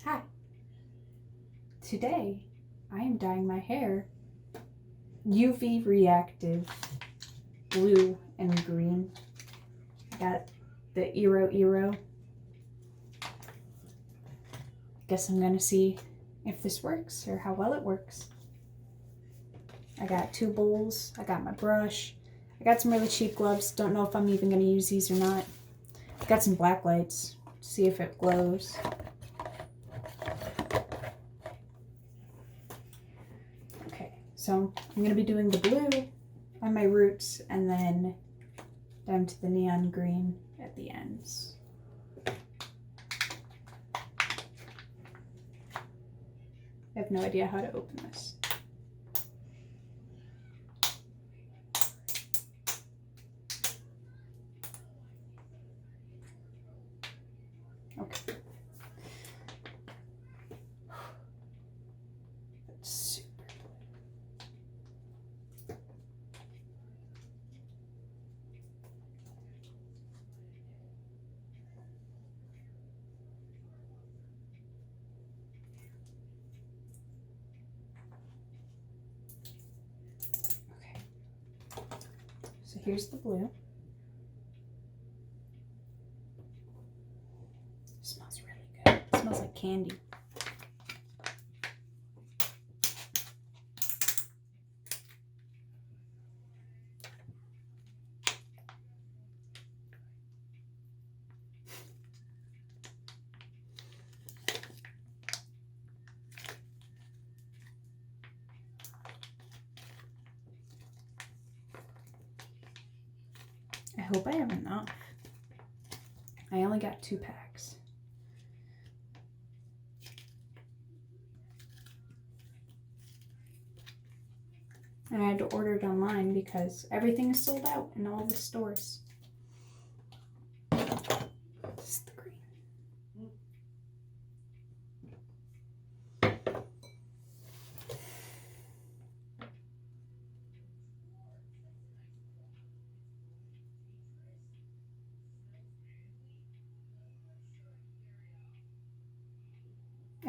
Hi. Today I am dyeing my hair UV reactive blue and green. I got the iroiro. Guess I'm gonna see if this works or how well it works. I got 2 bowls, I got my brush, I got some really cheap gloves. Don't know if I'm even gonna use these or not. I got some black lights, see if it glows. Okay, so I'm gonna be doing the blue on my roots and then down to the neon green at the ends. I have no idea how to open this. Okay. That's super blue. Okay. So here's the blue. It smells really good. It smells like candy. I hope I have enough. I only got 2 packs. And I had to order it online because everything is sold out in all the stores. This is the green.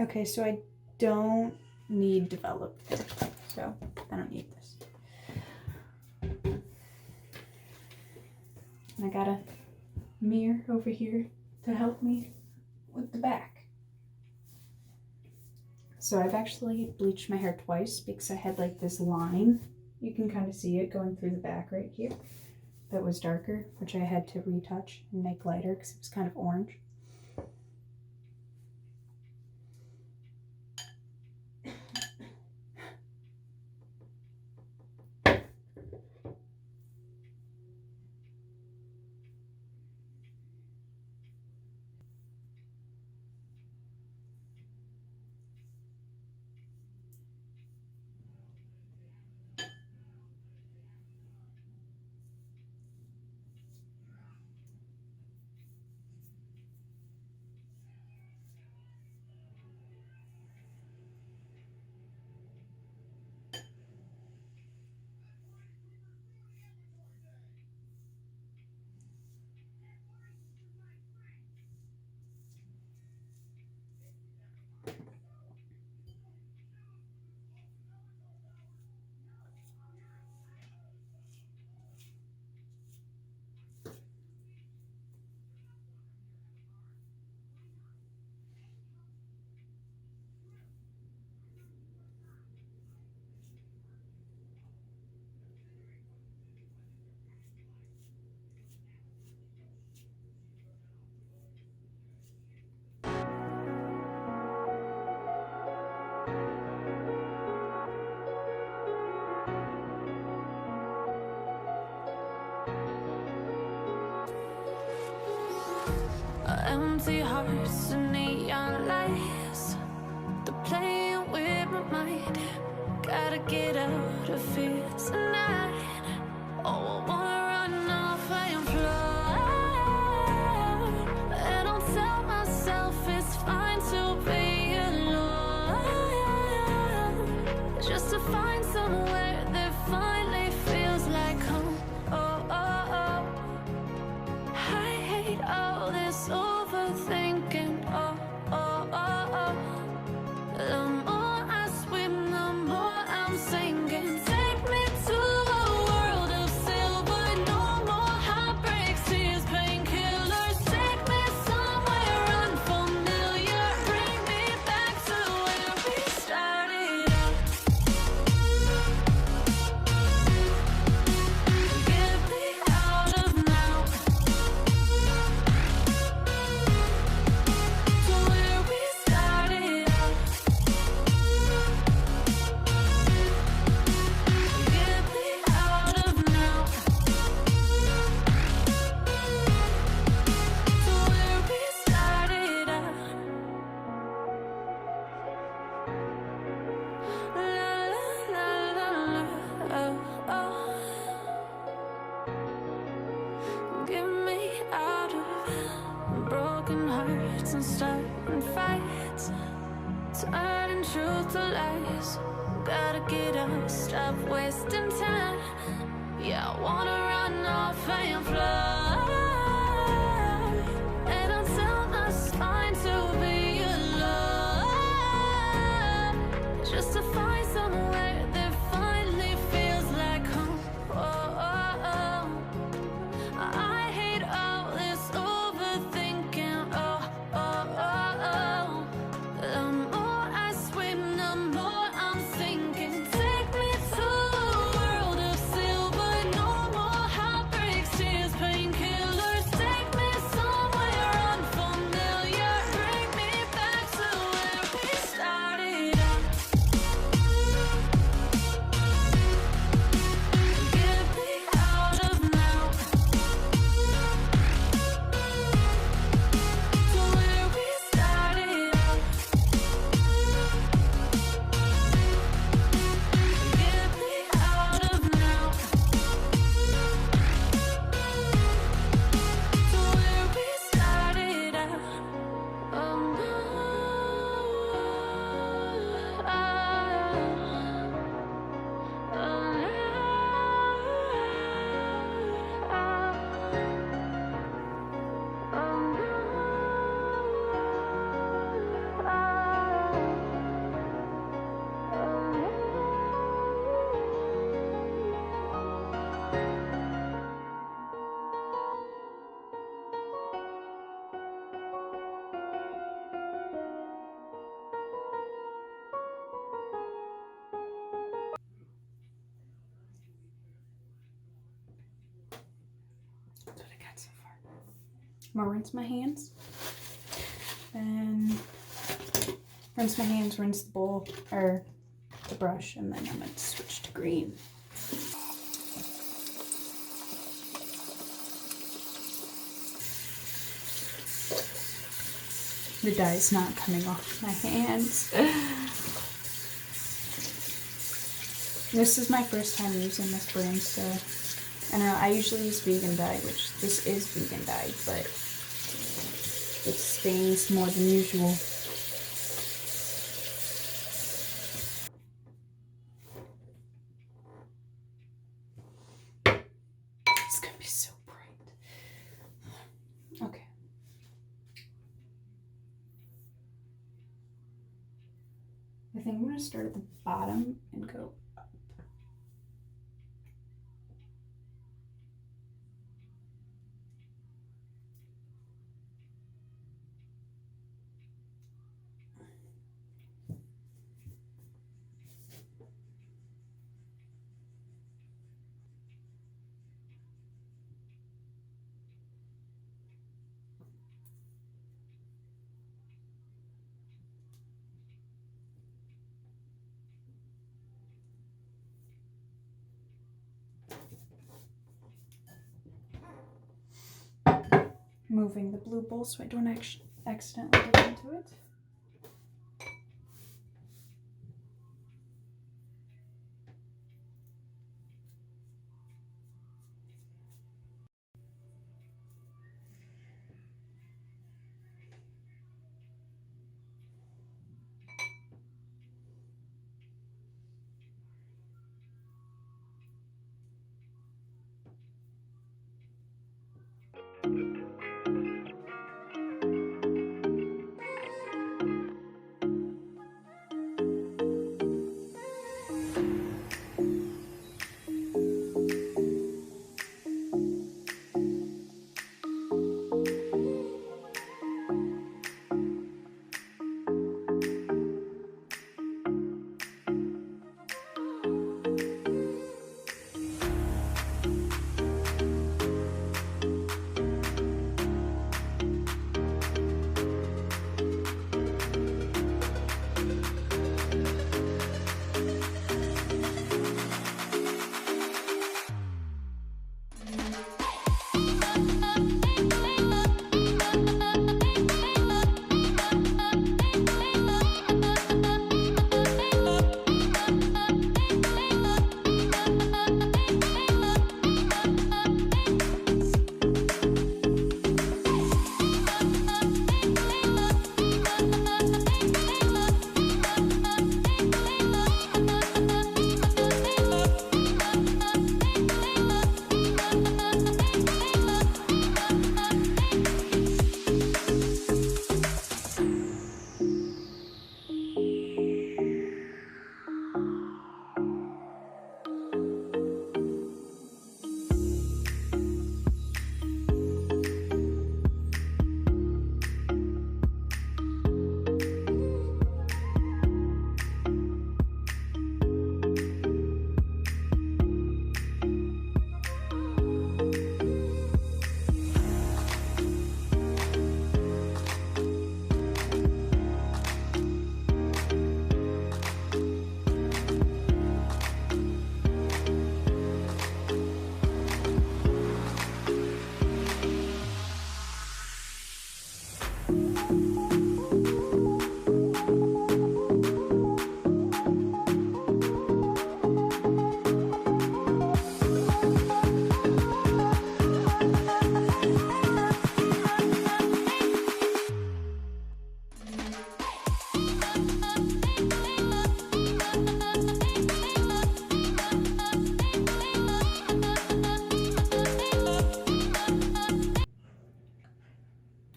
Okay, so I don't need developed hair, so I don't need this. And I got a mirror over here to help me with the back. So I've actually bleached my hair twice because I had like this line. You can kind of see it going through the back right here. That was darker, which I had to retouch and make lighter because it was kind of orange. Empty hearts and neon lights, they're playing with my mind. Gotta get out of here tonight. Oh, I wanna run off and fly, and I'll tell myself it's fine to be alone, just to find somewhere that finally feels like home. Oh, oh, oh. I hate all this overthinking. Oh, oh, oh, oh. fights and starting fights, turning truth to lies. Gotta get up, stop wasting time. Yeah, I wanna run off and fly, and I'll tell my spine to be alone, just to find somewhere that finally feels like home. I hate all this overthinking. The more I swim, the more I'm sinking. Take me to a world of silver, no more heartbreaks, tears, painkillers. Take me somewhere unfamiliar, bring me back to where we started out. Get me out of now, to where we started out. Get me out of now, to where we started out. That's what I got so far. I'm gonna rinse my hands. Then rinse my hands, rinse the bowl or the brush, and then I'm gonna switch to green. The dye's not coming off my hands. This is my first time using this brand, so I know I usually use vegan dye, which this is vegan dye, but it stains more than usual. It's gonna be so bright. Okay. I think I'm gonna start at the bottom and go up. Moving the blue bowl so I don't accidentally get into it.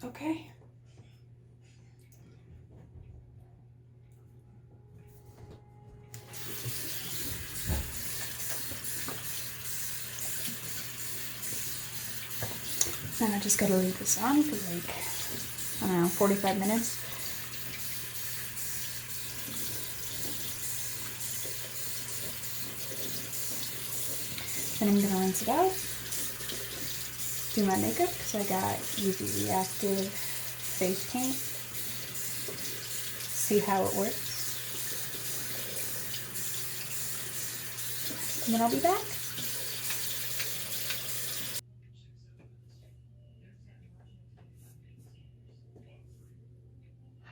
Okay. And I just gotta leave this on for like, I don't know, 45 minutes. Then I'm gonna rinse it out, do my makeup, because I got UV Reactive face paint. See how it works. And then I'll be back.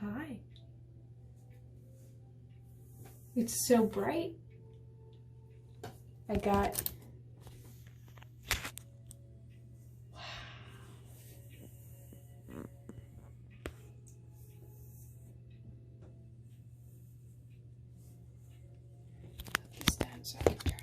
Hi. It's so bright. I got this down so I can turn around.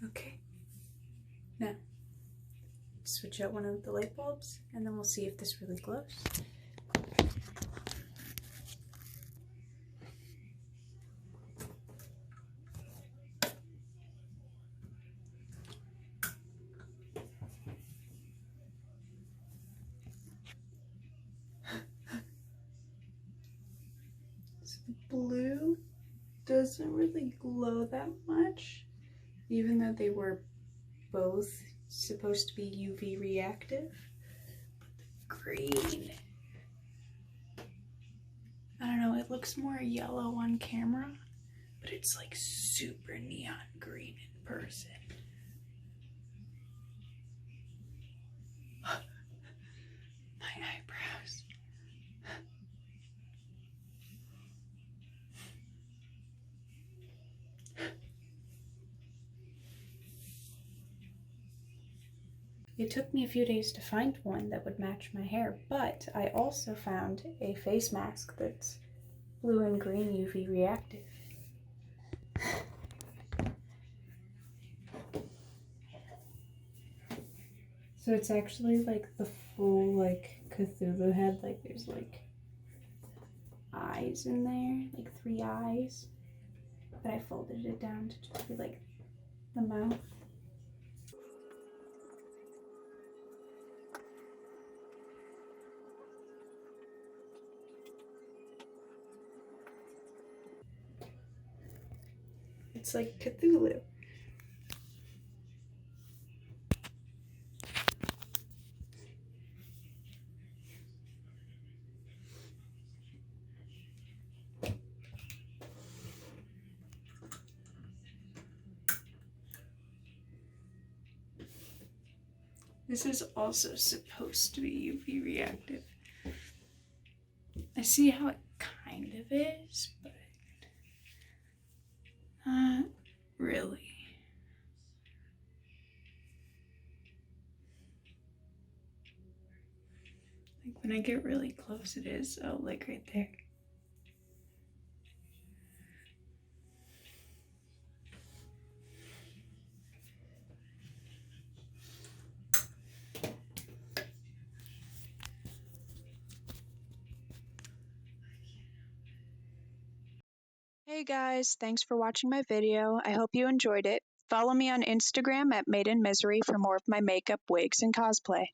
Okay. Now, switch out one of the light bulbs and then we'll see if this really glows. So the blue doesn't really glow that much, even though they were both supposed to be UV reactive. But the green, I don't know, it looks more yellow on camera, but it's like super neon green in person. My eyebrows. It took me a few days to find one that would match my hair, but I also found a face mask that's blue and green UV reactive. So it's actually like the full like Cthulhu head, like there's like eyes in there, like 3 eyes. But I folded it down to just be like the mouth. It's like Cthulhu. This is also supposed to be UV reactive. I see how it kind of is, but not really. Like when I get really close it is, oh, like right there. Hey guys, thanks for watching my video. I hope you enjoyed it. Follow me on Instagram at Maidinmisery for more of my makeup, wigs, and cosplay.